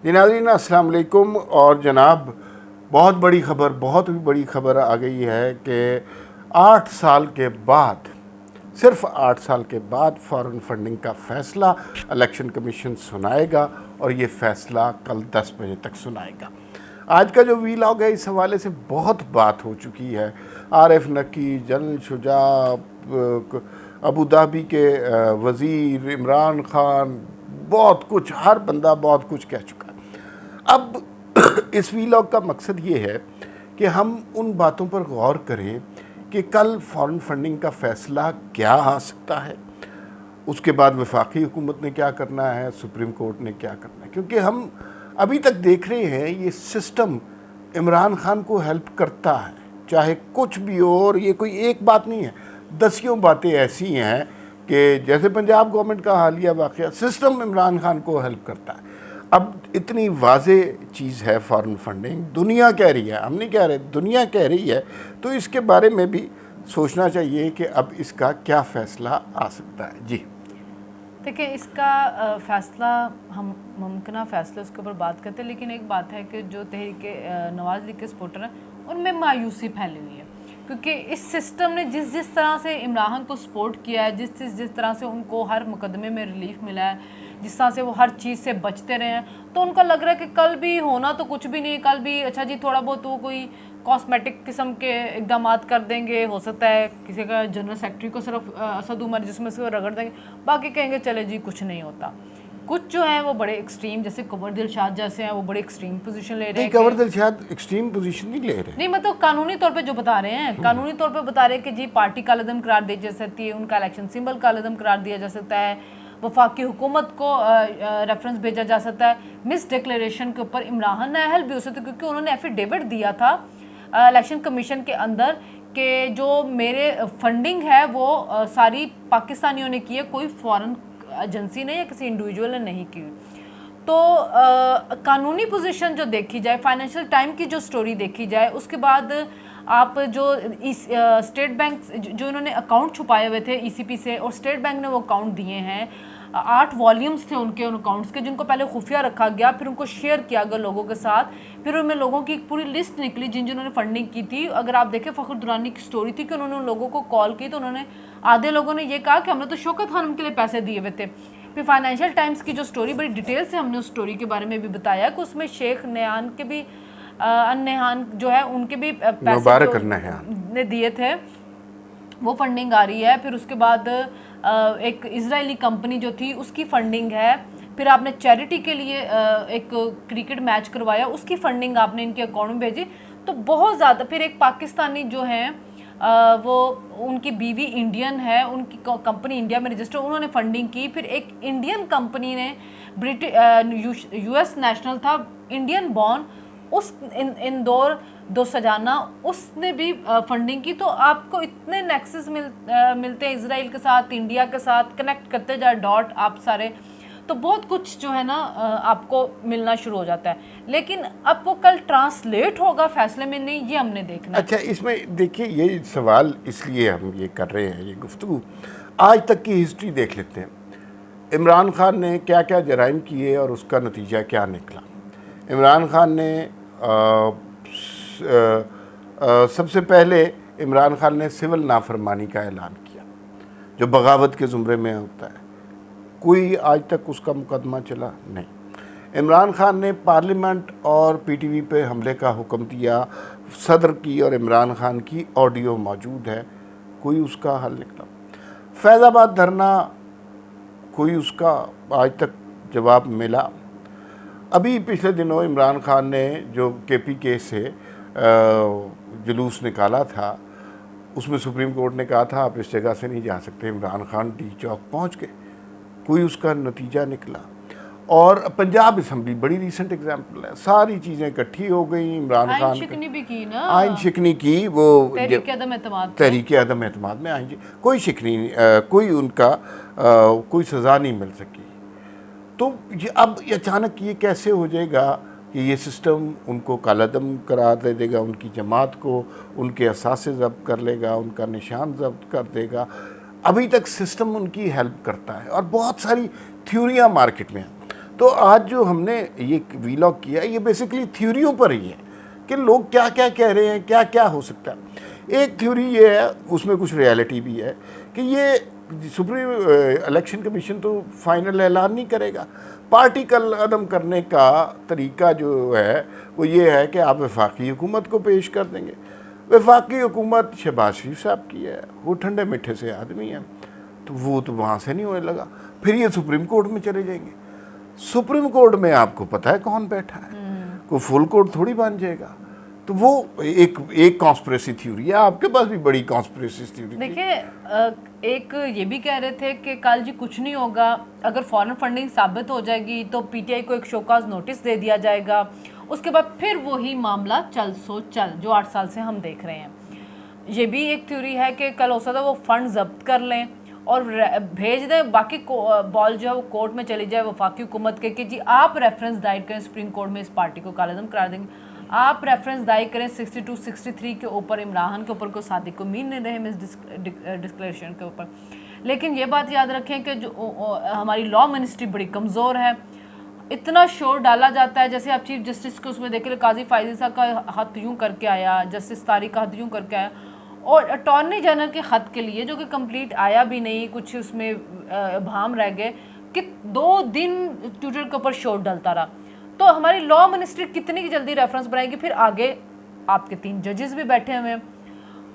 जी नाज़रीन अस्सलाम वालेकुम। और जनाब बहुत ही बड़ी ख़बर आ गई है कि 8 साल के बाद, सिर्फ 8 साल के बाद फ़ॉरेन फंडिंग का फ़ैसला इलेक्शन कमीशन सुनाएगा और ये फ़ैसला कल 10 बजे तक सुनाएगा। आज का जो वीलॉग है इस हवाले से बहुत बात हो चुकी है। आरिफ नकी, जनरल शुजा, अबू धाबी के वज़ीर इमरान खान, बहुत कुछ, हर बंदा बहुत कुछ कह चुका है। अब इस वीलॉग का मकसद ये है कि हम उन बातों पर गौर करें कि कल फॉरेन फंडिंग का फ़ैसला क्या आ सकता है, उसके बाद वफाकी हुकूमत ने क्या करना है, सुप्रीम कोर्ट ने क्या करना है। क्योंकि हम अभी तक देख रहे हैं ये सिस्टम इमरान खान को हेल्प करता है, चाहे कुछ भी हो। और ये कोई एक बात नहीं है, दसियों बातें ऐसी हैं कि जैसे पंजाब गवर्नमेंट का हालिया वाक़या, सिस्टम इमरान खान को हेल्प करता है। अब इतनी वाज़े चीज़ है फॉरेन फंडिंग, दुनिया कह रही है, हम नहीं कह रहे, दुनिया कह रही है, तो इसके बारे में भी सोचना चाहिए कि अब इसका क्या फ़ैसला आ सकता है। जी देखिए, इसका फ़ैसला, हम मुमकिन फ़ैसले उसके ऊपर बात करते हैं, लेकिन एक बात है कि जो तहरीक नवाज़ लीग के सपोर्टर हैं उनमें मायूसी फैली हुई है, क्योंकि इस सिस्टम ने जिस तरह से इमरान को सपोर्ट किया है, जिस तरह से उनको हर मुकदमे में रिलीफ मिला है, जिस तरह से वो हर चीज़ से बचते रहे हैं, तो उनको लग रहा है कि कल भी होना तो कुछ भी नहीं, कल भी अच्छा जी थोड़ा बहुत वो कोई कॉस्मेटिक किस्म के इकदाम कर देंगे, हो सकता है किसी का जनरल सेक्रेटरी को सिर्फ असद उमर जिसमें से रगड़ देंगे, बाकी कहेंगे चले जी कुछ नहीं होता। कुछ जो हैं वो बड़े एक्सट्रीम, जैसे कंवर दिलशाद जैसे हैं, वो बड़े एक्सट्रीम पोजीशन ले रहे हैं। कंवर दिलशाद एक्सट्रीम पोजीशन नहीं ले रहे, नहीं मतलब कानूनी तौर पे जो बता रहे हैं, कानूनी तौर पे बता रहे हैं कि जी पार्टी कालेदम करार दी जा सकती है, उनका इलेक्शन सिंबल कालेदम करार दिया जा सकता है, वफाकी हुकूमत को रेफरेंस भेजा जा सकता है। मिस डिक्लेरेशन के ऊपर इमरान नाहल भी हो सकते, क्योंकि उन्होंने एफिडेविट दिया था इलेक्शन कमीशन के अंदर कि जो मेरे फंडिंग है वो सारी पाकिस्तानियों ने की है, कोई फॉरेन एजेंसी ने या किसी इंडिविजुअल ने नहीं की। तो कानूनी पोजीशन जो देखी जाए, फाइनेंशियल टाइम की जो स्टोरी देखी जाए, उसके बाद आप जो स्टेट बैंक जो इन्होंने अकाउंट छुपाए हुए थे ईसीपी से, और स्टेट बैंक ने वो अकाउंट दिए हैं, 8 वॉल्यूम्स थे उनके उन अकाउंट्स के, जिनको पहले खुफिया रखा गया, फिर उनको शेयर किया गया लोगों के साथ, फिर उनमें लोगों की एक पूरी लिस्ट निकली जिन्होंने फंडिंग की थी। अगर आप देखें, फ़खर दुरानी की स्टोरी थी कि उन्होंने उन लोगों को कॉल की, तो उन्होंने आधे लोगों ने ये कहा कि हमने तो शौकत खानम के लिए पैसे दिए हुए थे। फिर फाइनेंशियल टाइम्स की जो स्टोरी, बड़ी डिटेल से हमने उस स्टोरी के बारे में भी बताया कि उसमें शेख नयान के भी नहान जो है उनके भी पैसे ने दिए थे, वो फंडिंग आ रही है। फिर उसके बाद एक इजरायली कंपनी जो थी उसकी फंडिंग है। फिर आपने चैरिटी के लिए एक क्रिकेट मैच करवाया, उसकी फंडिंग आपने इनके अकाउंट में भेजी, तो बहुत ज़्यादा। फिर एक पाकिस्तानी जो हैं वो, उनकी बीवी इंडियन है, उनकी कंपनी इंडिया में रजिस्टर, उन्होंने फंडिंग की। फिर एक इंडियन कंपनी ने, यूएस नेशनल था, इंडियन बॉर्न, उस इंदौर दो सजाना, उसने भी फंडिंग की। तो आपको इतने नेक्सेस मिलते हैं इजराइल के साथ, इंडिया के साथ, कनेक्ट करते जाए डॉट आप सारे, तो बहुत कुछ जो है ना आपको मिलना शुरू हो जाता है। लेकिन अब वो कल ट्रांसलेट होगा फैसले में, नहीं, ये हमने देखना। अच्छा, इसमें देखिए, ये सवाल इसलिए हम ये कर रहे हैं, ये गुफ्तगू, आज तक की हिस्ट्री देख लेते हैं। इमरान खान ने क्या क्या जराइम किए और उसका नतीजा क्या निकला। इमरान खान ने सबसे पहले इमरान खान ने सिविल नाफरमानी का ऐलान किया, जो बगावत के ज़ुमरे में होता है। कोई आज तक उसका मुकदमा चला नहीं। इमरान खान ने पार्लियामेंट और पीटीवी पे हमले का हुक्म दिया, सदर की और इमरान खान की ऑडियो मौजूद है, कोई उसका हल निकला। फैज़ाबाद धरना, कोई उसका आज तक जवाब मिला। अभी पिछले दिनों इमरान खान ने जो केपीके से जुलूस निकाला था, उसमें सुप्रीम कोर्ट ने कहा था आप इस जगह से नहीं जा सकते। इमरान खान डी चौक पहुँच गए, कोई उसका नतीजा निकला। और पंजाब असम्बली बड़ी रीसेंट एग्जाम्पल है, सारी चीज़ें इकट्ठी हो गई। इमरान खान भी की ना, आइन शिकनी की, वो तहरीक अदम एतमाद में आइन कोई शिकनी, कोई उनका कोई सज़ा नहीं मिल सकी। तो ये अब अचानक ये कैसे हो जाएगा कि ये सिस्टम उनको कालादम करा दे देगा, उनकी जमात को, उनके असासे ज़ब्त कर लेगा, उनका निशान ज़ब्त कर देगा। अभी तक सिस्टम उनकी हेल्प करता है और बहुत सारी थ्योरियाँ मार्केट में हैं। तो आज जो हमने ये वीलॉग किया ये बेसिकली थ्योरियों पर ही है कि लोग क्या क्या कह रहे हैं, क्या क्या हो सकता है। एक थ्योरी ये है, उसमें कुछ रियलिटी भी है कि ये सुप्रीम इलेक्शन कमीशन तो फाइनल ऐलान नहीं करेगा। पार्टी कलअदम करने का तरीका जो है वो ये है कि आप वफाकी हुकूमत को पेश कर देंगे। वफाकी हुकूमत शहबाज शरीफ साहब की है, वो ठंडे मीठे से आदमी हैं, तो वो तो वहाँ से नहीं होने लगा। फिर ये सुप्रीम कोर्ट में चले जाएंगे। सुप्रीम कोर्ट में आपको पता है कौन बैठा है, कोई फुल कोर्ट थोड़ी बन जाएगा। तो वो एक कॉन्स्पिरेसी थ्योरी है। आपके पास भी बड़ी कॉन्स्पिरेसी थ्योरी। देखिए, एक ये भी कह रहे थे कि कल जी कुछ नहीं होगा, अगर फॉरेन फंडिंग साबित हो जाएगी तो पीटीआई को एक शोकाज नोटिस दे दिया जाएगा, उसके बाद फिर वही मामला चल सो चल जो 8 साल से हम देख रहे हैं। ये भी एक थ्योरी है कि कल हो सकता है वो फंड जब्त कर लें और भेज दें, बाकी बॉल जो है वो कोर्ट में चली जाए वफाकी हुकूमत के कि जी आप रेफरेंस दायर करें सुप्रीम कोर्ट में, इस पार्टी को कालेदम करार देंगे। आप रेफरेंस दायर करें 62, 63 के ऊपर, इमरान के ऊपर कोई सादिक उम्मीद नहीं रहे इस डिक्लेरेशन के ऊपर। लेकिन ये बात याद रखें कि जो हमारी लॉ मिनिस्ट्री बड़ी कमज़ोर है। इतना शोर डाला जाता है, जैसे आप चीफ जस्टिस को उसमें देख रहे, काजी फायजी साहब का हाथ यूँ करके आया, जस्टिस तारिक का हाथ यूँ करके आया, और अटॉर्नी जनरल के ख़त के लिए जो कि कंप्लीट आया भी नहीं, कुछ उसमें भाम रह गए कि 2 दिन ट्विटर के ऊपर शोर डलता रहा। तो हमारी लॉ मिनिस्ट्री कितनी जल्दी रेफरेंस बनाएगी? फिर आगे आपके 3 जजेस भी बैठे हुए हैं,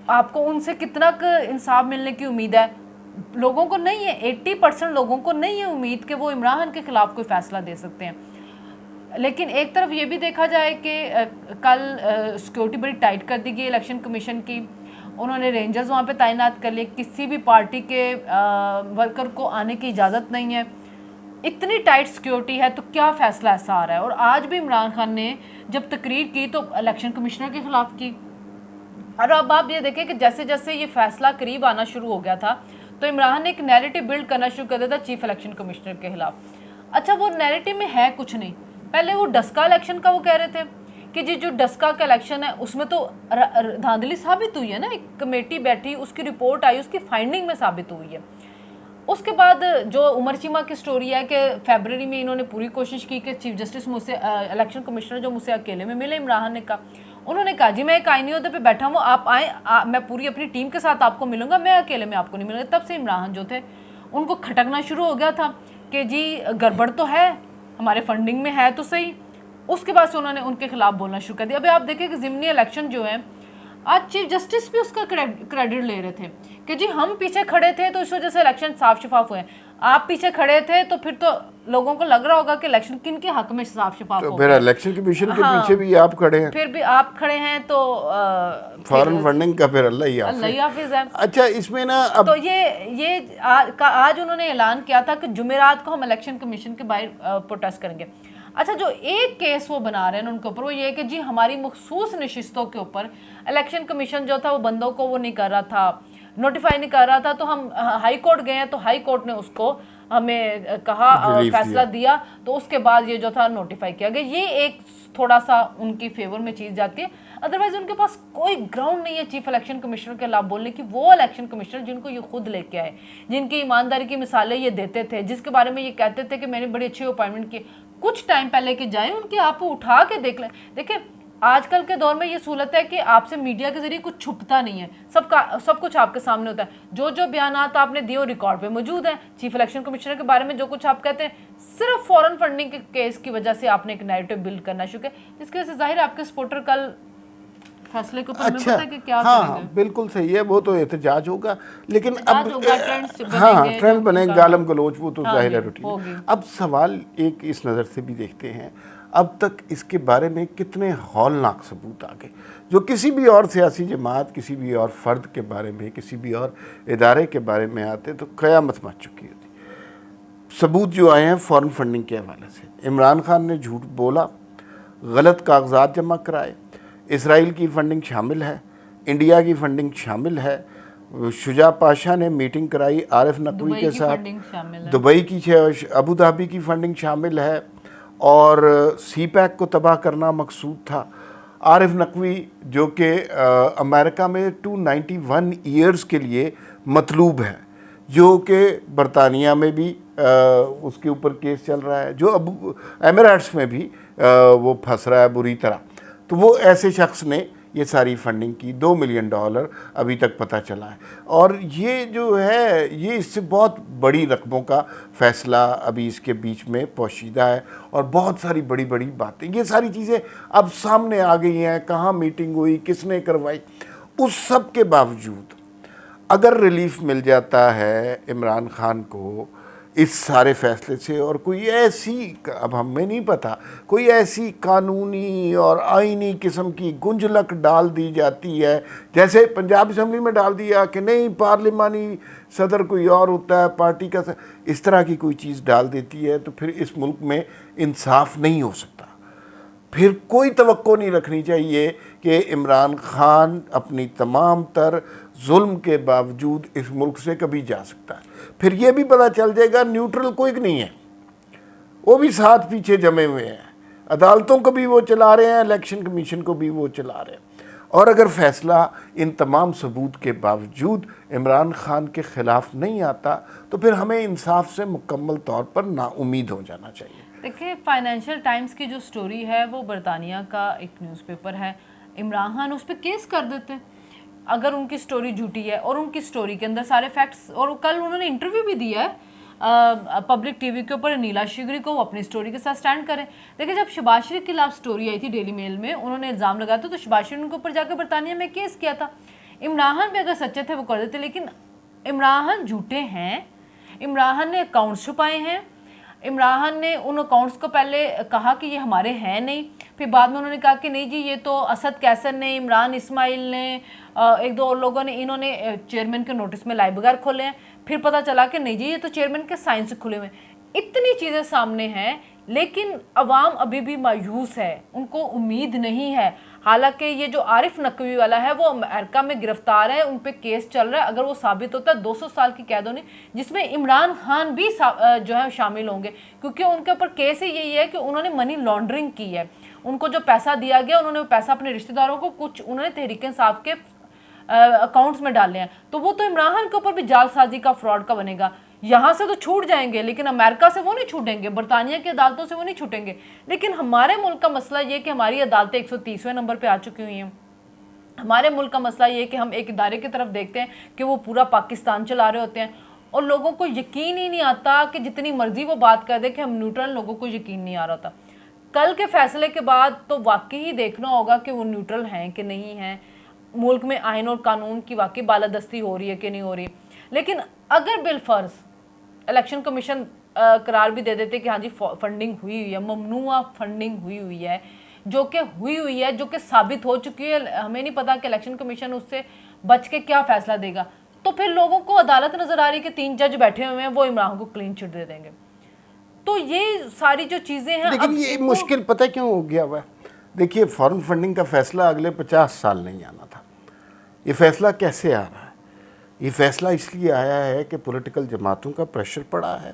आपको उनसे कितना इंसाफ मिलने की उम्मीद है? लोगों को नहीं है, 80% लोगों को नहीं है उम्मीद कि वो इमरान के खिलाफ कोई फैसला दे सकते हैं। लेकिन एक तरफ ये भी देखा जाए कि कल सिक्योरिटी बड़ी टाइट कर दी गई इलेक्शन कमीशन की, उन्होंने रेंजर्स वहाँ पे तैनात कर लिए, किसी भी पार्टी के वर्कर को आने की इजाज़त नहीं है। इतनी टाइट सिक्योरिटी है तो क्या फ़ैसला ऐसा आ रहा है? और आज भी इमरान खान ने जब तकरीर की तो इलेक्शन कमिश्नर के ख़िलाफ़ की। और अब आप ये देखें कि जैसे जैसे ये फ़ैसला करीब आना शुरू हो गया था तो इमरान ने एक नैरेटिव बिल्ड करना शुरू कर दिया था चीफ इलेक्शन कमिश्नर के खिलाफ। अच्छा, वो नैरेटिव में है कुछ नहीं। पहले वो डस्का इलेक्शन का वो कह रहे थे कि जी जो डस्का का इलेक्शन है उसमें तो धांधली साबित हुई है ना, एक कमेटी बैठी, उसकी रिपोर्ट आई, उसकी फाइंडिंग में साबित हुई है। उसके बाद जो उमर चीमा की स्टोरी है कि फरवरी में इन्होंने पूरी कोशिश की कि चीफ जस्टिस मुझसे इलेक्शन कमिश्नर जो मुझसे अकेले में मिले, इमरान ने कहा, उन्होंने कहा जी मैं एक आईनी ओहदे पे बैठा हूँ, आप आए, मैं पूरी अपनी टीम के साथ आपको मिलूंगा, मैं अकेले में आपको नहीं मिलूंगा। तब से इमरान जो थे उनको खटकना शुरू हो गया था कि जी गड़बड़ तो है, हमारे फंडिंग में है तो सही। उसके बाद से उन्होंने उनके खिलाफ बोलना शुरू कर दिया। अभी आप देखें कि ज़िमनी इलेक्शन जो है, आज चीफ जस्टिस भी उसका क्रेडिट ले रहे थे कि जी हम पीछे खड़े थे तो इस वजह से इलेक्शन साफ शफाफ हुए। आप पीछे खड़े थे तो फिर तो लोगों को लग रहा होगा कि इलेक्शन किन के हक में साफ शफाफ हो, फिर इलेक्शन कमीशन के पीछे भी आप खड़े हैं, फिर भी आप खड़े हैं तो फॉरेन फंडिंग का फिर अल्लाह ही हाफिज है। अच्छा, इसमें ना अब तो ये आज उन्होंने ऐलान किया था कि जुमेरात को हम इलेक्शन कमीशन के बाहर प्रोटेस्ट करेंगे। अच्छा, जो एक केस वो बना रहे हैं उनके ऊपर वो ये कि जी हमारी मखसूस नशिस्तों के ऊपर इलेक्शन कमीशन जो था वो बंदों को वो नहीं कर रहा था, नोटिफाई नहीं कर रहा था, तो हम हाई कोर्ट गए हैं तो हाई कोर्ट ने उसको हमें कहा, फैसला दिया, तो उसके बाद ये जो था नोटिफाई किया गया। ये एक थोड़ा सा उनकी फेवर में चीज़ जाती है। अदरवाइज उनके पास कोई ग्राउंड नहीं है चीफ इलेक्शन कमिश्नर के खिलाफ बोलने की। वो इलेक्शन कमिश्नर जिनको ये खुद लेके आए, जिनकी ईमानदारी की मिसालें ये देते थे, जिसके बारे में ये कहते थे कि मैंने बड़ी अच्छी अपॉइंटमेंट की, कुछ टाइम पहले के जाए उनके आप उठा के देख लें। देखिए आजकल के दौर में ये सहूलत है कि आपसे मीडिया के जरिए कुछ छुपता नहीं है, सब कुछ आपके सामने होता है। जो बयानात आपने दिए रिकॉर्ड पे मौजूद हैं। चीफ इलेक्शन कमिश्नर के बारे में जो कुछ आप कहते हैं, सिर्फ फॉरेन फंडिंग के केस की वजह से आपने एक नैरेटिव बिल्ड करना शुरू किया, जिसकी वजह से जाहिर है आपके सपोर्टर कल फैसले के ऊपर अच्छा, पता है कि क्या हाँ बिल्कुल सही है, वो तो एहतजाज होगा, लेकिन अब हाँ ट्रेंड बनेगा, गालम गलोच वो तो जाहिर है रूटीन। होगी। अब सवाल एक इस नज़र से भी देखते हैं, अब तक इसके बारे में कितने हौलनाक सबूत आ गए जो किसी भी और सियासी जमात, किसी भी और फ़र्द के बारे में, किसी भी और इदारे के बारे में आते तो क़यामत मच चुकी होती। सबूत जो आए हैं फ़ॉरेन फंडिंग के हवाले से, इमरान खान ने झूठ बोला, गलत कागजात जमा कराए, इसराइल की फ़ंडिंग शामिल है, इंडिया की फ़ंडिंग शामिल है, शुजा पाशा ने मीटिंग कराई आरिफ नकवी के साथ, दुबई की, अबू धाबी की फ़ंडिंग शामिल है, और सी पैक को तबाह करना मकसूद था। आरिफ नकवी जो कि अमेरिका में 291 ईयर्स के लिए मतलूब है, जो कि बरतानिया में भी उसके ऊपर केस चल रहा है, जो अब एमिरेट्स में भी वो फंस रहा है बुरी तरह। तो वो ऐसे शख्स ने ये सारी फंडिंग की, $2 मिलियन अभी तक पता चला है। और ये जो है ये इससे बहुत बड़ी रकमों का फ़ैसला अभी इसके बीच में पोशीदा है, और बहुत सारी बड़ी बड़ी बातें, ये सारी चीज़ें अब सामने आ गई हैं। कहाँ मीटिंग हुई, किसने करवाई, उस सब के बावजूद अगर रिलीफ मिल जाता है इमरान खान को इस सारे फैसले से, और कोई ऐसी, अब हमें नहीं पता, कोई ऐसी कानूनी और आईनी किस्म की गुंजलक डाल दी जाती है, जैसे पंजाब असम्बली में डाल दिया कि नहीं पार्लिमानी सदर कोई और होता है, पार्टी का इस तरह की कोई चीज़ डाल देती है, तो फिर इस मुल्क में इंसाफ नहीं हो सकता। फिर कोई तवक्को नहीं रखनी चाहिए कि इमरान खान अपनी तमाम तर जुल्म के बावजूद इस मुल्क से कभी जा सकता है। फिर ये भी पता चल जाएगा न्यूट्रल कोई नहीं है, वो भी साथ पीछे जमे हुए हैं, अदालतों को भी वो चला रहे हैं, इलेक्शन कमीशन को भी वो चला रहे हैं। और अगर फैसला इन तमाम सबूत के बावजूद इमरान खान के ख़िलाफ़ नहीं आता, तो फिर हमें इंसाफ से मुकम्मल तौर पर नाउमीद हो जाना चाहिए। देखिए, फाइनेंशियल टाइम्स की जो स्टोरी है वो बरतानिया का एक न्यूज़पेपर है, इमरान खान उस पर केस कर देते हैं अगर उनकी स्टोरी झूठी है, और उनकी स्टोरी के अंदर सारे फैक्ट्स, और कल उन्होंने इंटरव्यू भी दिया है पब्लिक टीवी के ऊपर, नीला शिगरी को, वो अपनी स्टोरी के साथ स्टैंड करें। देखिए, जब शहबाज शरीफ के खिलाफ स्टोरी आई थी डेली मेल में, उन्होंने इल्ज़ाम लगाया था, तो शहबाज शरीफ ने उनके ऊपर जाकर बरतानिया में केस किया था। इमरान खान भी अगर सच्चे थे वो कर देते, लेकिन इमरान खान झूठे हैं। इमरान खान ने अकाउंट्स छुपाए हैं, इमरान खान ने उन अकाउंट्स को पहले कहा कि ये हमारे हैं नहीं, फिर बाद में उन्होंने कहा कि नहीं जी ये तो असद कैसर ने, इमरान इस्माइल ने, एक दो और लोगों ने, इन्होंने चेयरमैन के नोटिस में लाइव बगैर खोले हैं। फिर पता चला कि नहीं जी ये तो चेयरमैन के साइन से खुले हुए हैं। इतनी चीज़ें सामने हैं, लेकिन अवाम अभी भी मायूस है, उनको उम्मीद नहीं है। हालांकि ये जो आरिफ नकवी वाला है वो अमेरिका में गिरफ्तार है, उन पे केस चल रहा है। अगर वो साबित होता है 200 साल की कैद होनी, जिसमें इमरान खान भी जो है शामिल होंगे, क्योंकि उनके ऊपर केस ही यही है कि उन्होंने मनी लॉन्ड्रिंग की है। उनको जो पैसा दिया गया, उन्होंने वो पैसा अपने रिश्तेदारों को, कुछ उन्होंने तहरीक इंसाफ के अकाउंट्स में डाले हैं, तो वो तो इमरान खान के ऊपर भी जालसाजी का, फ्रॉड का बनेगा। यहाँ से तो छूट जाएंगे, लेकिन अमेरिका से वो नहीं छूटेंगे, बरतानिया की अदालतों से वो नहीं छूटेंगे। लेकिन हमारे मुल्क का मसला ये कि हमारी अदालतें 130वें नंबर पे आ चुकी हुई हैं। हमारे मुल्क का मसला ये कि हम एक इदारे की तरफ देखते हैं कि वो पूरा पाकिस्तान चला रहे होते हैं, और लोगों को यकीन ही नहीं आता कि जितनी मर्जी वो बात कर दे कि हम न्यूट्रल, लोगों को यकीन नहीं आ रहा था। कल के फैसले के बाद तो वाकई ही देखना होगा कि वो न्यूट्रल हैं कि नहीं हैं, मुल्क में आइन और कानून की वाकई बालादस्ती हो रही है कि नहीं हो रही। लेकिन अगर बिलफर्ज इलेक्शन कमीशन करार भी दे देते कि हाँ जी फंडिंग हुई हुई है, ममनुआ फंडिंग हुई है, जो कि हुई है, जो कि साबित हो चुकी है, हमें नहीं पता कि इलेक्शन कमीशन उससे बच के क्या फैसला देगा, तो फिर लोगों को अदालत नजर आ रही है कि 3 जज बैठे हुए हैं, वो इमरान को क्लीन चिट दे देंगे। तो ये सारी जो चीजें हैं, लेकिन ये मुश्किल पता क्यों हो गया हुआ है? देखिए, फॉरेन फंडिंग का फैसला अगले 50 साल नहीं आना था। ये फैसला कैसे आ रहा है? ये फैसला इसलिए आया है कि पॉलिटिकल जमातों का प्रेशर पड़ा है,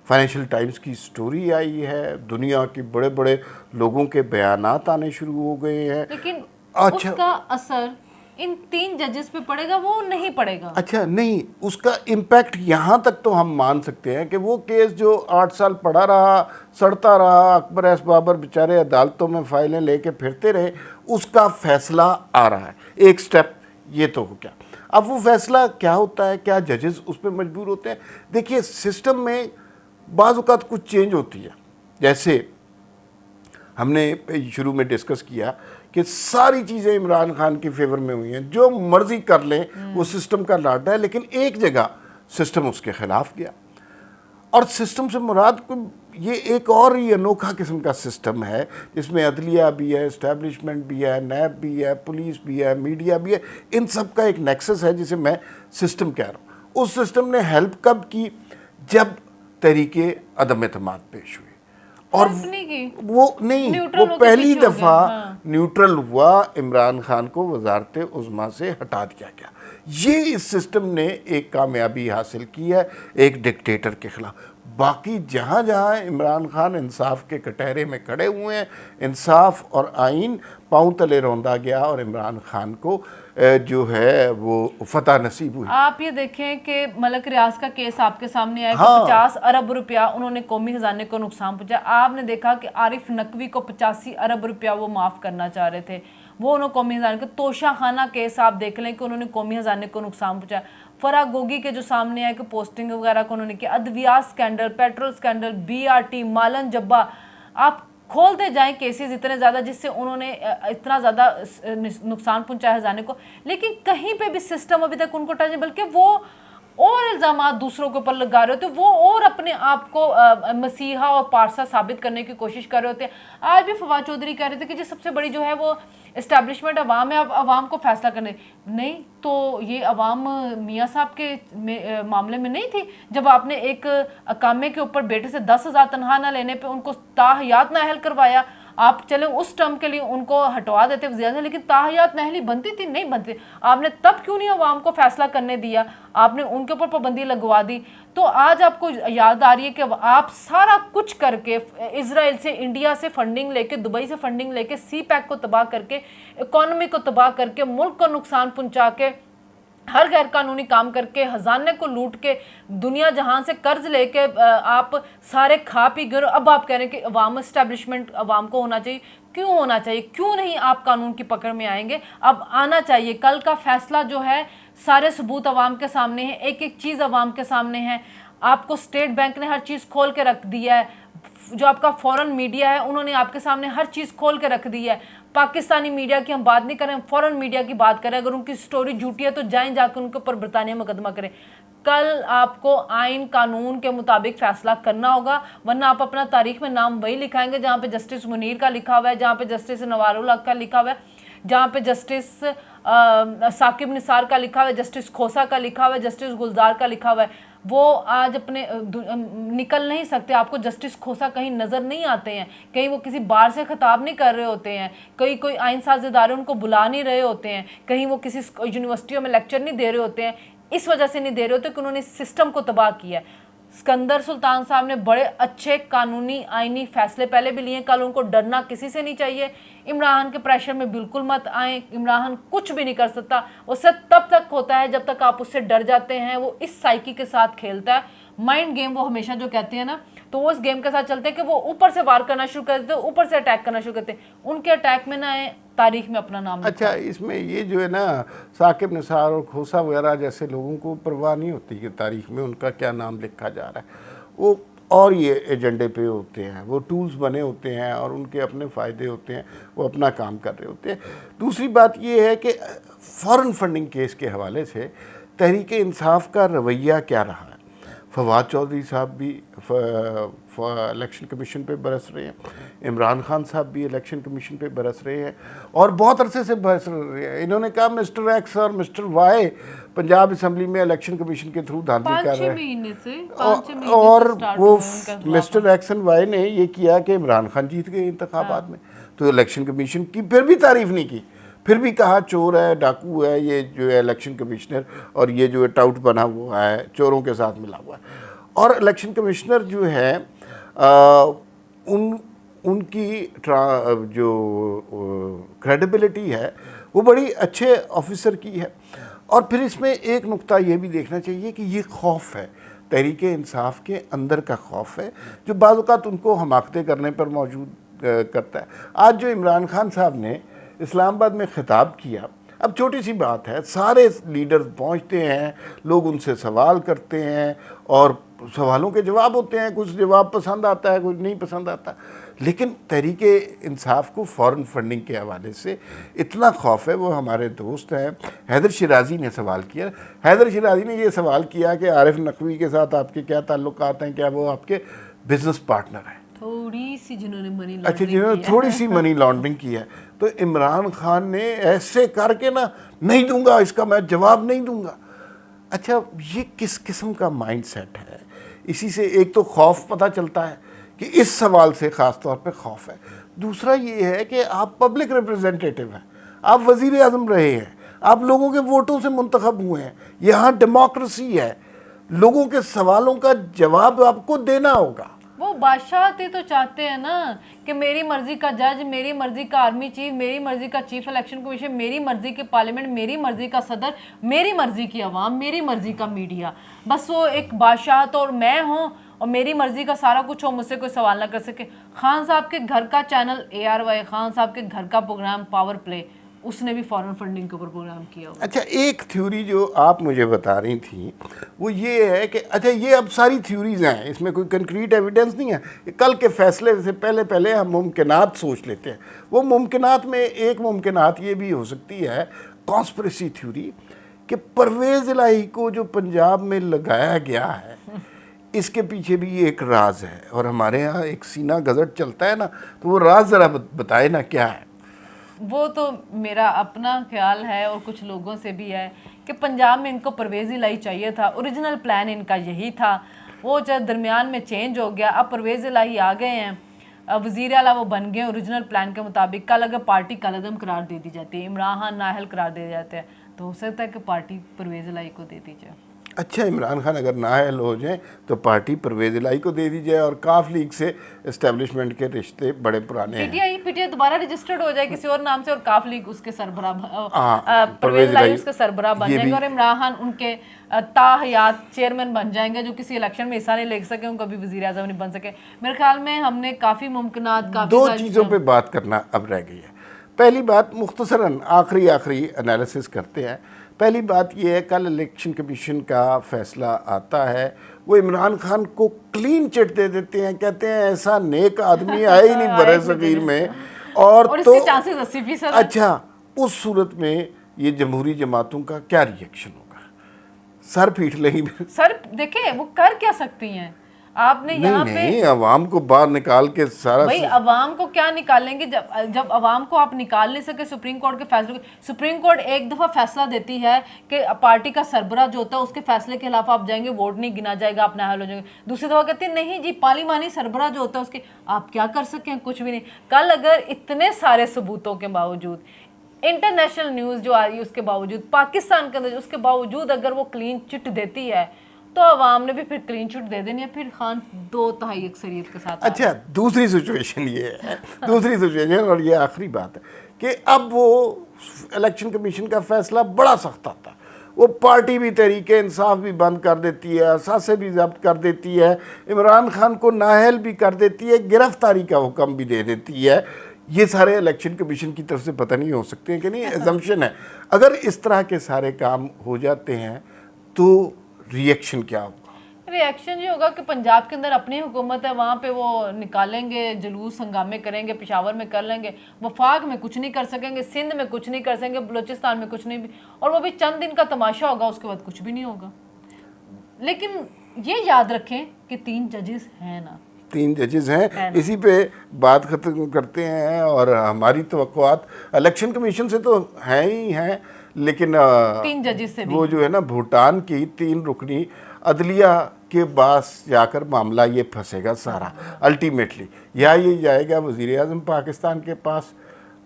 फाइनेंशियल टाइम्स की स्टोरी आई है, दुनिया के बड़े बड़े लोगों के बयानात आने शुरू हो गए हैं। लेकिन उसका असर इन 3 जजेस पे पड़ेगा, वो नहीं पड़ेगा। अच्छा, नहीं, उसका इम्पैक्ट यहाँ तक तो हम मान सकते हैं कि वो केस जो 8 साल पड़ा रहा, सड़ता रहा, अकबर एस बाबर बेचारे अदालतों में फाइलें लेके फिरते रहे, उसका फैसला आ रहा है। एक स्टेप ये तो हो गया। अब वो फैसला क्या होता है, क्या जजेस उस पर मजबूर होते हैं? देखिए, सिस्टम में बाज़ औक़ात कुछ चेंज होती है। जैसे हमने शुरू में डिस्कस किया कि सारी चीज़ें इमरान खान की फेवर में हुई हैं, जो मर्जी कर लें, वो सिस्टम का लाडा है। लेकिन एक जगह सिस्टम उसके ख़िलाफ़ गया, और सिस्टम से मुराद को ये एक और ही अनोखा किस्म का सिस्टम है, जिसमें अदलिया भी है, इस्टेब्लिशमेंट भी है, नैब भी है, पुलिस भी है, मीडिया भी है। इन सब का एक नेक्सस है जिसे मैं सिस्टम कह रहा हूँ। उस सिस्टम ने हेल्प कब की? जब तरीके अदम एतमाद पेश हुए, और वो नहीं, वो पहली दफ़ा न्यूट्रल हुआ, इमरान खान को वजारत उज़्मा से हटा दिया गया। ये इस सिस्टम ने एक कामयाबी हासिल की है एक डिक्टेटर के ख़िलाफ़। बाकी जहाँ जहाँ इमरान खान इंसाफ के कटहरे में खड़े हुए हैं, इंसाफ और आइन पाँव तले रौंदा गया और इमरान खान को जो है वो फतह नसीब हुई। आप ये देखें कि मलक रियाज का केस आपके सामने आया हाँ। कि 50 अरब रुपया उन्होंने कौमी खजाने को नुकसान पहुंचा। आपने देखा कि आरिफ नकवी को 85 अरब रुपया वो माफ करना चाह रहे थे, वो उन्होंने कौमी खजाने को। तोशा खाना केस आप देख लें कि उन्होंने कौमी खजाने को नुकसान पहुंचाया। फराह गोगी के जो सामने आए कि पोस्टिंग वगैरह को उन्होंने किया, अद्विया स्कैंडल, पेट्रोल स्कैंडल, BRT, मालन जब्बा, आप खोलते जाएं केसेस इतने ज़्यादा जिससे उन्होंने इतना ज़्यादा नुकसान पहुंचाया खजाने को, लेकिन कहीं पे भी सिस्टम अभी तक उनको टच नहीं, बल्कि वो और इल्ज़ामात दूसरों के ऊपर लगा रहे होते, वो और अपने आप को मसीहा और पारसा साबित करने की कोशिश कर रहे होते हैं। आज भी फवाद चौधरी कह रहे थे कि जो सबसे बड़ी जो है वो इस्टेब्लिशमेंट अवाम है, अब अवाम को फैसला करने नहीं, तो ये अवाम मियाँ साहब के मामले में नहीं थी जब आपने एक अकामे के ऊपर बेटे से 10,000 तनख्वाह ना लेने पे उनको ताहयात नाअहल करवाया। आप चले उस टर्म के लिए उनको हटवा देते वज़ीर, लेकिन ताहयात नाअहली बनती थी, नहीं बनती। आपने तब क्यों नहीं अवाम को फैसला करने दिया, आपने उनके ऊपर पाबंदी लगवा दी। तो आज आपको याद आ रही है कि आप सारा कुछ करके इजराइल से, इंडिया से फंडिंग लेके, दुबई से फंडिंग लेके, CPEC को तबाह करके, इकोनॉमी को तबाह करके, मुल्क को नुकसान पहुंचा के, हर गैर कानूनी काम करके, खजाने को लूट के, दुनिया जहां से कर्ज लेके आप सारे खा पी गए। अब आप कह रहे हैं कि अवाम इस्टेब्लिशमेंट अवाम को होना चाहिए। क्यों होना चाहिए? क्यों नहीं आप कानून की पकड़ में आएंगे? अब आना चाहिए। कल का फैसला जो है सारे सबूत अवाम के सामने है, एक एक चीज़ अवाम के सामने है। आपको स्टेट बैंक ने हर चीज़ खोल के रख दिया है, जो आपका फॉरेन मीडिया है उन्होंने आपके सामने हर चीज़ खोल के रख दी है। पाकिस्तानी मीडिया की हम बात नहीं करें, फॉरेन मीडिया की बात करें। अगर उनकी स्टोरी झूठी है तो जाएं जाकर उनके ऊपर बरतानिया मुकदमा करें। कल आपको आइन कानून के मुताबिक फैसला करना होगा, वरना आप अपना तारीख में नाम वही लिखाएंगे जहाँ पे जस्टिस मुनीर का लिखा हुआ है, जहाँ पे जस्टिस नवारुल हक का लिखा हुआ है, जहाँ पे जस्टिस साकिब निसार का लिखा हुआ है, जस्टिस खोसा का लिखा हुआ है, जस्टिस गुलजार का लिखा हुआ है। वो आज अपने निकल नहीं सकते। आपको जस्टिस खोसा कहीं नज़र नहीं आते हैं, कहीं वो किसी बार से खिताब नहीं कर रहे होते हैं, कहीं कोई आइन साज इदारे उनको बुला नहीं रहे होते हैं, कहीं वो किसी यूनिवर्सिटियों में लेक्चर नहीं दे रहे होते हैं। इस वजह से नहीं दे रहे होते कि उन्होंने सिस्टम को तबाह किया है। सिकंदर सुल्तान साहब ने बड़े अच्छे कानूनी आइनी फैसले पहले भी लिए। कल उनको डरना किसी से नहीं चाहिए। इमरान के प्रेशर में बिल्कुल मत आए। इमरान कुछ भी नहीं कर सकता। वो सब तब तक होता है जब तक आप उससे डर जाते हैं। वो इस साइकी के साथ खेलता है, माइंड गेम वो हमेशा जो कहते हैं ना, तो वो उस गेम के साथ चलते हैं कि वो ऊपर से वार करना शुरू कर देते हैं, ऊपर से अटैक करना शुरू करते हैं। उनके अटैक में ना आए, तारीख में अपना नाम। अच्छा, इसमें ये जो है ना साकिब निसार और खोसा वगैरह जैसे लोगों को परवाह नहीं होती कि तारीख में उनका क्या नाम लिखा जा रहा है। वो और ये एजेंडे पे होते हैं, वो टूल्स बने होते हैं और उनके अपने फ़ायदे होते हैं, वो अपना काम कर रहे होते हैं। दूसरी बात ये है कि फॉरेन फंडिंग केस के हवाले से तहरीक इंसाफ का रवैया क्या रहा है। फवाद चौधरी साहब भी इलेक्शन कमीशन पे बरस रहे हैं, इमरान खान साहब भी इलेक्शन कमीशन पे बरस रहे हैं और बहुत अरसे से बरस रहे हैं। इन्होंने कहा मिस्टर एक्स और मिस्टर वाई पंजाब असम्बली में इलेक्शन कमीशन के थ्रू धांधली कर रहे हैं। और वो मिस्टर एक्स एंड वाई ने ये किया कि इमरान खान जीत गए इंतखाबात में, तो इलेक्शन कमीशन की फिर भी तारीफ नहीं की, फिर भी कहा चोर है, डाकू है ये जो है इलेक्शन कमिश्नर, और ये जो है टाउट बना हुआ है, चोरों के साथ मिला हुआ है। और इलेक्शन कमिश्नर जो है उनकी जो क्रेडिबिलिटी है वो बड़ी अच्छे ऑफिसर की है। और फिर इसमें एक नुक्ता ये भी देखना चाहिए कि ये खौफ है, तहरीक इंसाफ के अंदर का खौफ है, जो बाज़ औक़ात उनको हमाकते करने पर मौजूद करता है। आज जो इमरान खान साहब ने इस्लामाबाद में ख़िताब किया, अब छोटी सी बात है, सारे लीडर्स पहुंचते हैं, लोग उनसे सवाल करते हैं और सवालों के जवाब होते हैं, कुछ जवाब पसंद आता है, कुछ नहीं पसंद आता। लेकिन तहरीक इंसाफ को फॉरेन फंडिंग के हवाले से इतना खौफ है। वो हमारे दोस्त हैं, हैदर शिराजी ने सवाल किया। हैदर शिराजी ने ये सवाल किया कि आरिफ नकवी के साथ आपके क्या ताल्लुकात हैं, क्या वो आपके बिजनेस पार्टनर हैं? थोड़ी सी जिन्होंने मनी लॉन्ड्रिंग, अच्छा, जिन्होंने थोड़ी सी मनी लॉन्ड्रिंग की है। तो इमरान खान ने ऐसे करके ना, नहीं दूंगा, इसका मैं जवाब नहीं दूंगा। अच्छा, ये किस किस्म का माइंडसेट है? इसी से एक तो खौफ पता चलता है कि इस सवाल से ख़ास तौर पे खौफ है। दूसरा ये है कि आप पब्लिक रिप्रेजेंटेटिव हैं, आप वज़ीर आज़म रहे हैं, आप लोगों के वोटों से मुंतखब हुए हैं, यहाँ डेमोक्रेसी है। लोगों के सवालों का जवाब आपको देना होगा। वो बादशाहते तो चाहते हैं ना कि मेरी मर्जी का जज, मेरी मर्जी का आर्मी चीफ, मेरी मर्जी का चीफ इलेक्शन कमीशन, मेरी मर्जी के पार्लियामेंट, मेरी मर्जी का सदर, मेरी मर्जी की आवाम, मेरी मर्जी का मीडिया। बस वो एक बादशाह तो और मैं हूँ और मेरी मर्जी का सारा कुछ हो, मुझसे कोई सवाल ना कर सके। खान साहब के घर का चैनल ARY, खान साहब के घर का प्रोग्राम पावर प्ले, उसने भी फॉरेन फंडिंग के ऊपर प्रोग्राम किया हुआ। अच्छा, एक थ्योरी जो आप मुझे बता रही थी वो ये है कि अच्छा ये अब सारी थ्योरीज हैं, इसमें कोई कंक्रीट एविडेंस नहीं है। कल के फैसले से पहले पहले हम मुमकिनात सोच लेते हैं। वो मुमकिनात में एक मुमकिनात ये भी हो सकती है, कॉन्स्पिरेसी थ्योरी, कि परवेज़ इलाही को जो पंजाब में लगाया गया है इसके पीछे भी एक राज है। और हमारे यहाँ एक सीना गजट चलता है ना, तो वो राज ज़रा बताए ना क्या है। वो तो मेरा अपना ख्याल है और कुछ लोगों से भी है कि पंजाब में इनको परवेज़ इलाही चाहिए था, ओरिजिनल प्लान इनका यही था। वो जब दरमियान में चेंज हो गया, अब परवेज़ इलाही आ गए हैं, अब वज़ीर आला वो बन गए ओरिजिनल प्लान के मुताबिक। कल अगर पार्टी कलअदम करार दे दी जाती है, इमरान खान नाअहल करार दे जाते हैं, तो हो सकता है कि पार्टी परवेज़ इलाही को दे दी जाए। अच्छा, इमरान खान अगर नाअहल हो जाए तो पार्टी परवेज़ इलाही को दे दी जाए। और काफ लीग से इस्टेब्लिशमेंट के रिश्ते बड़े पुराने हैं। पीटीआई दोबारा रजिस्टर्ड हो जाए किसी और नाम से और काफ लीग उसके सरबराह परवेज़ परवेज़ इलाही इलाही उसके सरबराह बन ये जाएंगे भी- और इमरान खान उनके ताहयात चेयरमैन बन जाएंगे, जो किसी इलेक्शन में हिस्सा नहीं ले सके, उनको कभी वजीर आज़म नहीं बन सके। मेरे ख्याल में हमने काफ़ी मुमकिनात, काफ़ी दो सारी चीज़ों पे बात करना अब रह गई है। पहली बात, मुख्तसरन आखिरी एनालिसिस करते हैं। पहली बात यह है, कल इलेक्शन कमीशन का फैसला आता है, वो इमरान खान को क्लीन चिट दे देते हैं, कहते हैं ऐसा नेक आदमी आया ही नहीं बरे सगीर में। और तो इसके चांसेस 80% है। अच्छा, उस सूरत में ये जमहूरी जमातों का क्या रिएक्शन होगा? सर पीट लेंगी। सर देखे वो कर क्या सकती हैं। आपने यहाँ पे नहीं, अवाम को बाहर निकाल के सारा भाई अवाम को क्या निकालेंगे जब अवाम को आप निकाल नहीं सके सुप्रीम कोर्ट के फैसले। सुप्रीम कोर्ट एक दफ़ा फैसला देती है कि पार्टी का सरबराह जो होता है उसके फैसले के खिलाफ आप जाएंगे, वोट नहीं गिना जाएगा, आप नाअहल हो जाएंगे। दूसरी दफ़ा कहती है नहीं जी, पार्लिमानी सरबराह जो होता है उसके आप क्या कर सकें, कुछ भी नहीं। कल अगर इतने सारे सबूतों के बावजूद, इंटरनेशनल न्यूज़ जो आ रही है उसके बावजूद, पाकिस्तान के अंदर उसके बावजूद अगर वो क्लीन चिट देती है, तो अवाम ने भी फिर क्लीन चिट दे देनी है, फिर खान 2/3 अक्सरियत के साथ। अच्छा, दूसरी सिचुएशन ये है, दूसरी सिचुएशन, और ये आखिरी बात है कि अब वो इलेक्शन कमीशन का फैसला बड़ा सख्त आता है। वो पार्टी भी तहरीक इंसाफ भी बंद कर देती है, असासे भी जब्त कर देती है, इमरान खान को नाअहल भी कर देती है, गिरफ्तारी का हुक्म भी दे देती है। ये सारे इलेक्शन कमीशन की तरफ से पता नहीं हो सकते हैं कि नहीं, एजम्पशन है। अगर इस तरह के सारे काम हो जाते हैं तो रिएक्शन क्या होगा? रिएक्शन ये होगा कि पंजाब के अंदर अपनी हुकूमत है, वहाँ पे वो निकालेंगे, जुलूस हंगामे करेंगे, पेशावर में कर लेंगे, वफाक में कुछ नहीं कर सकेंगे, सिंध में कुछ नहीं कर सकेंगे, बलूचिस्तान में कुछ नहीं भी, और वो भी चंद दिन का तमाशा होगा, उसके बाद कुछ भी नहीं होगा। लेकिन ये याद रखें कि 3 जजेस हैं ना, 3 जजेस हैं। इसी पे बात ख़त्म करते हैं। और हमारी तवक्कुआत इलेक्शन कमीशन से तो हैं ही हैं, लेकिन 3 जजेस से भी वो जो है ना, भूटान की 3 रुकनी अदलिया के पास जाकर मामला ये फंसेगा सारा अल्टीमेटली। या ये जाएगा वज़ीर आज़म पाकिस्तान के पास,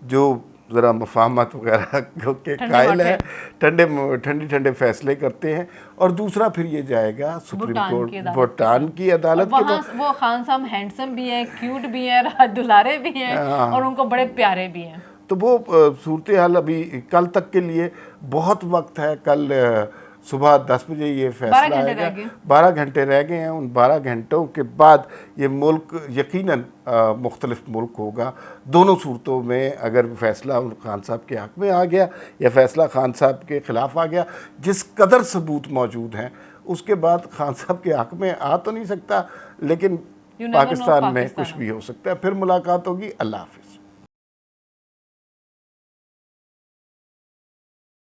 जो ज़रा मफाहमत वगैरह के कायल है, ठंडे फैसले करते हैं। और दूसरा फिर ये जाएगा सुप्रीम कोर्ट, भूटान की अदालत के पास। वो खान साहब हैंडसम भी हैं, क्यूट भी हैं, दुलारे भी हैं और उनको बड़े प्यारे भी हैं। तो वो सूरत हाल अभी कल तक के लिए बहुत वक्त है। कल सुबह 10 बजे ये फैसला आएगा। 12 घंटे रह गए हैं। उन 12 घंटों के बाद ये मुल्क यकीनन मुख्तलिफ मुल्क होगा। दोनों सूरतों में अगर फैसला खान साहब के हक़ में आ गया या फैसला खान साहब के ख़िलाफ़ आ गया, जिस कदर सबूत मौजूद हैं, उसके बाद खान साहब के हक़ में आ तो नहीं सकता, लेकिन पाकिस्तान में कुछ भी हो सकता है। फिर मुलाकात होगी। अल्लाह हाफ़िज़।